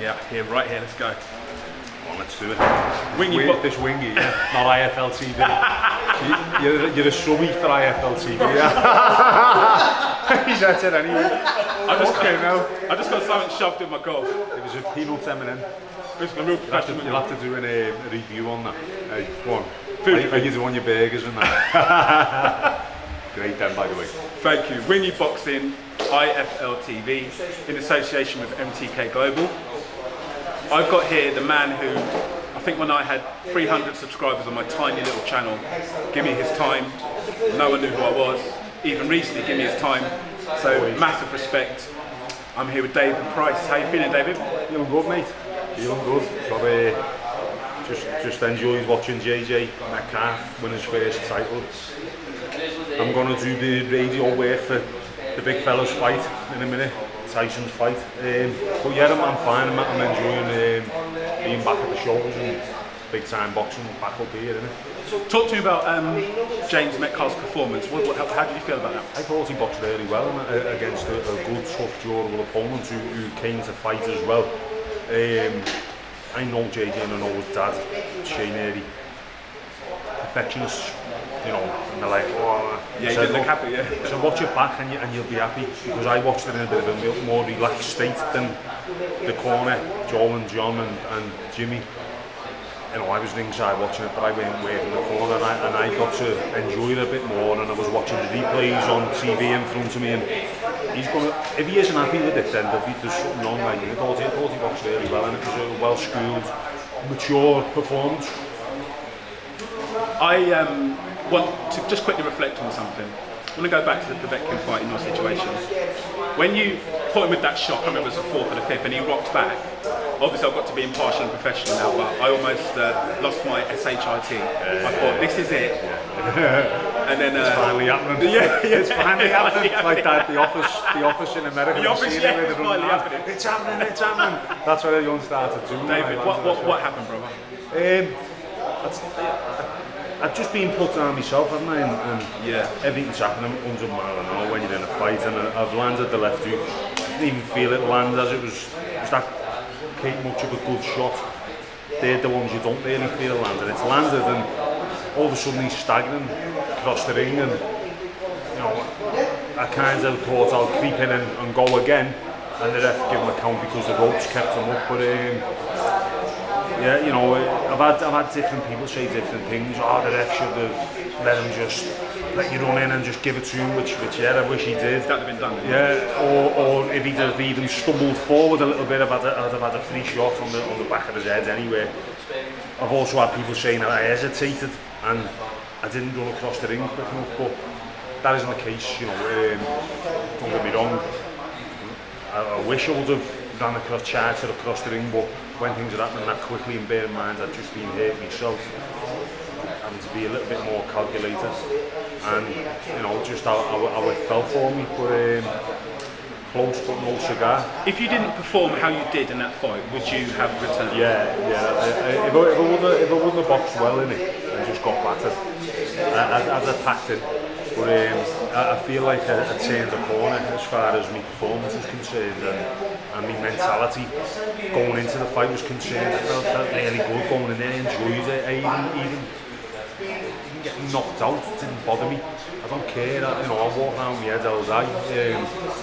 Yeah, here, right here, let's go. Come on, let's do it. Wingy, this wingy, yeah. Not IFL TV. You're a subby for IFL TV. Yeah. He's at it anyway. I just got something shoved in my goal. It was a peanut M&M. You'll have to do a review on that. Go on. How you do on your burgers and that? Great then, by the way. Thank you. Wingy Boxing, IFL TV, in association with MTK Global. I've got here the man who, I think when I had 300 subscribers on my tiny little channel, give me his time. No one knew who I was. Even recently, give me his time. So massive respect. I'm here with David Price. How you feeling, David? Feeling good, mate. Feeling good. Just enjoyed watching JJ Metcalf win his first title. I'm going to do the radio work for the big fella's fight in a minute, Tyson's fight. But yeah, I'm fine. I'm enjoying being back at the shows and big time boxing back up here, innit? Talk to me about James Metcalf's performance. How did you feel about that? I thought he boxed really well against a good, tough, durable opponent who came to fight as well. I know JJ and I know his dad, Shane Early, perfectionists, you know, and they're like, oh, yeah, he didn't look happy, yeah. So watch it back and you'll be happy, because I watched it in a bit of a more relaxed state than the corner, Joe and John and Jimmy. You know, I was ringside watching it, but I went in the corner and I got to enjoy it a bit more, and I was watching the replays on TV in front of me, and he's gonna, if he isn't happy with it, then there's something wrong. Like, I thought he boxed really well, and it was a well-schooled, mature performance. I want to just quickly reflect on something. I want to go back to the Povetkin fight in your situation. When you put him with that shot, I remember it was the 4th or the 5th, and he rocked back. Obviously I've got to be impartial and professional now, but I almost lost my SHIT. I thought, this is it. And then it's finally happening. Yeah, it's finally happening. Like that, the office in America. The Office, yeah, it's finally happening. It's happening. That's what everyone started doing. David, what happened, brother? I've just been put down myself, haven't I? And yeah, everything's happening 100 mile an hour when you're in a fight, and I've landed the left hook. I didn't even feel it land as it was that much of a good shot. They're the ones you don't really feel landed. It's landed, and all of a sudden he's staggering across the ring, and you know, I kind of thought I'll creep in and go again, and the ref gave him a count because the ropes kept him up. But yeah, you know, I've had different people say different things. Oh, the ref should have let him just let you run in and just give it to him, which yeah, I wish he did. That would have been done. Yeah, or if he'd have even stumbled forward a little bit, I'd have had a free shot on the back of his head anyway. I've also had people saying that I hesitated and I didn't run across the ring quick enough, but that isn't the case. You know, don't get me wrong. I wish I would have ran across, charged it across the ring, but when things are happening that quickly, and bear in mind I'd just been hurt myself, having to be a little bit more calculated, and you know, just how it fell for me. But close but no cigar. If you didn't perform how you did in that fight, would you have returned? Yeah. If I wouldn't have boxed well in it and just got battered, I'd attacked it. But I feel like I turned the corner as far as my performance was concerned, and my mentality going into the fight was concerned. I felt really good going in there, enjoyed it. I even getting knocked out, it didn't bother me. I don't care. You know, I walk around my head all day.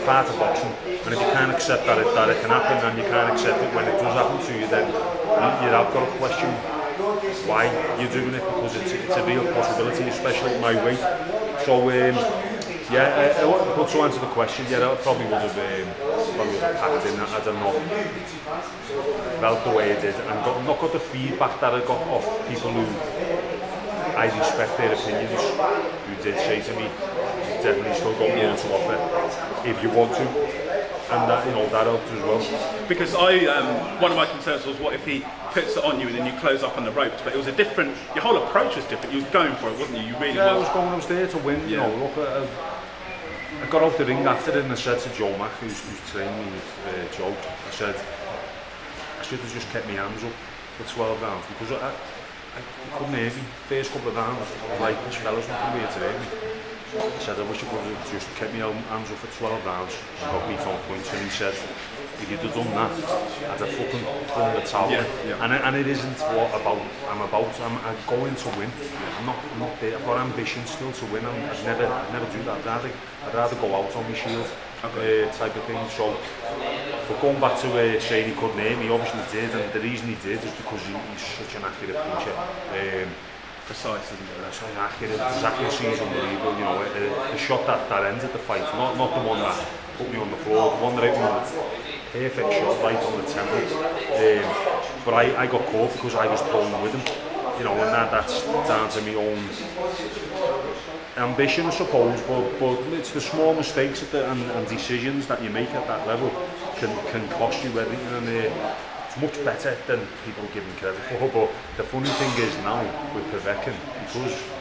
Part of boxing, and if you can't accept that it can happen, and you can't accept it when it does happen to you, then you have got to question why you're doing it, because it's a real possibility, especially at my weight. So yeah, but to answer the question, yeah, I probably would have packed in. I don't know, felt the way I did, and not got the feedback that I got off people who I respect their opinions, who did say to me, definitely still got more to offer if you want to. And that, you know, that helped as well. Because one of my concerns was, what if he puts it on you and then you close up on the ropes? But it was a different, your whole approach was different. You were going for it, wasn't you? You really I was there to win. You know, look, I got off the ring after it and I said to Joe Mack, who's training me with Joe, I said, I should have just kept my hands up for 12 rounds, because I couldn't hear me. First couple of rounds, I was like, this fella's not going to be here to hear me. I said, I wish I could have just kept my hands up for 12 rounds and got beat on points. And he said, if you'd have done that, I'd have fucking thrown the towel in. And it isn't what I'm about. I'm going to win. I'm not there. I've got ambition still to win. I'd never do that. I'd rather go out on my shield, type of thing. So, but going back to saying he couldn't aim, he obviously did, and the reason he did is because he's such an accurate puncher. Precise, isn't it? So accurate. His accuracy is unbelievable. You know, the shot that ended the fight, not the one that put me on the floor, the one that I perfect shot right on the temple. But I got caught because I was thrown with him. You know, and that's down to my own ambition, I suppose. But it's the small mistakes and decisions that you make at that level can cost you everything. And it's much better than people give him credit for. But the funny thing is now with Povetkin,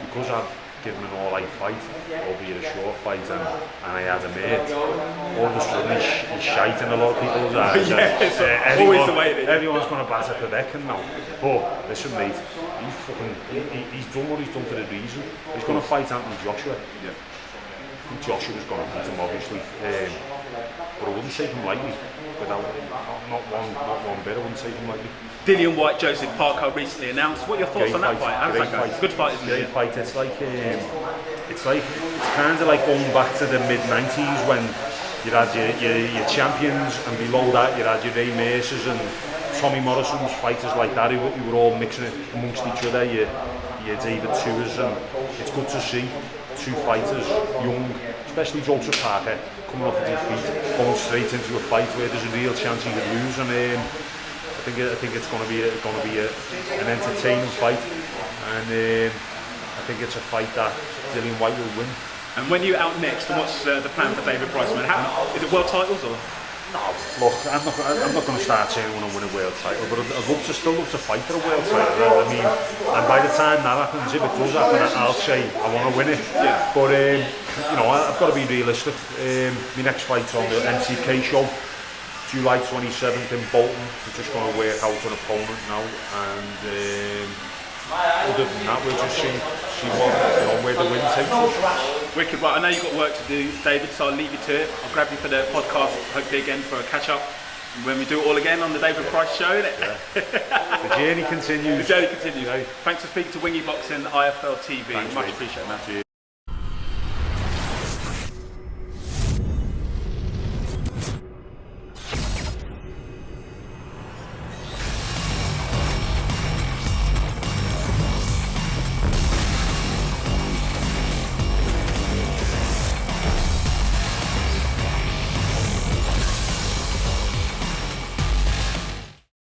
because I've given an all-out fight, albeit a short fight, and I had a mate, all of a sudden he's shite in a lot of people's eyes. Always the way it is. Everyone's going to batter Povetkin now. But listen, mate, he's done what he's done for a reason. He's going to fight Anthony Joshua. I think Joshua's going to beat him, obviously. But I wouldn't take him lightly. Not one bit, I wouldn't take him lightly. Dillian White, Joseph Parker recently announced. What are your thoughts on that fight? How does that go? It's a good fight, isn't it? Great fight. It's kind of like going back to the mid-90s when you had your champions, and below that you had your Ray Mercers and Tommy Morrison's, fighters like that who were all mixing it amongst each other. Your David Tuers, and it's good to see two fighters, young, especially Joseph Parker, coming off of his feet, going straight into a fight where there's a real chance he could lose. And I think it's going to be an entertaining fight, and I think it's a fight that Dillian White will win. And when you're out next, what's the plan for David Priceman? Is it world titles or? No, look, I'm not going to start saying I want to win a world title, but I'd still love to fight for a world title. I mean, and by the time that happens, if it does happen, I'll say I want to win it. But you know, I've got to be realistic. My next fight's on the NCK show, July 27th in Bolton. We're just going to work out an opponent now, and other than that, we'll just see what, you know, where the win takes us. Wicked. Right, I know you've got work to do, David, so I'll leave you to it. I'll grab you for the podcast, hopefully again for a catch up when we do it all again on the David Price show. The journey continues. The journey continues. Thanks for speaking to Wingy Boxing IFL TV. Thanks, much mate. appreciated, man. Cheers.